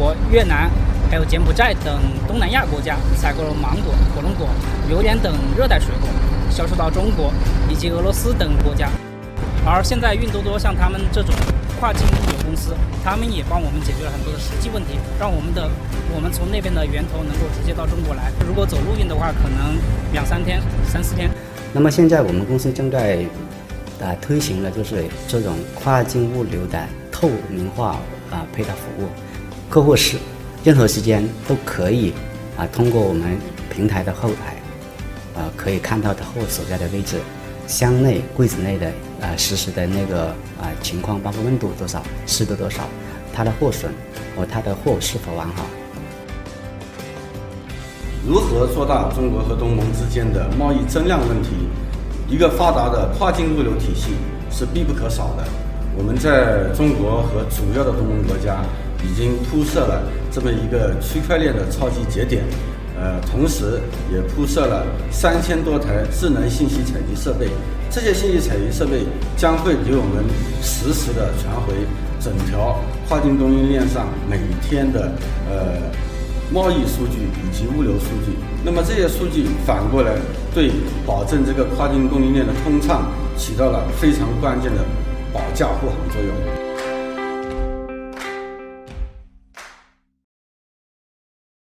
国、越南还有柬埔寨等东南亚国家采购了芒果、火龙果、榴莲等热带水果，销售到中国以及俄罗斯等国家。而现在运多多像他们这种跨境物流公司，他们也帮我们解决了很多的实际问题，让我们从那边的源头能够直接到中国来。如果走陆运的话，可能2-3天、3-4天。那么现在我们公司正在推行了就是这种跨境物流的透明化配套服务，客户是任何时间都可以通过我们平台的后台可以看到的货所在的位置。箱内、柜子内的实时的那个情况，包括温度多少、湿度多少，它的货损和它的货是否完好。如何做大中国和东盟之间的贸易增量问题？一个发达的跨境物流体系是必不可少的。我们在中国和主要的东盟国家已经铺设了这么一个区块链的超级节点。同时也铺设了3000多台智能信息采集设备，这些信息采集设备将会给我们实时的传回整条跨境供应链上每天的贸易数据以及物流数据。那么这些数据反过来对保证这个跨境供应链的通畅起到了非常关键的保驾护航作用。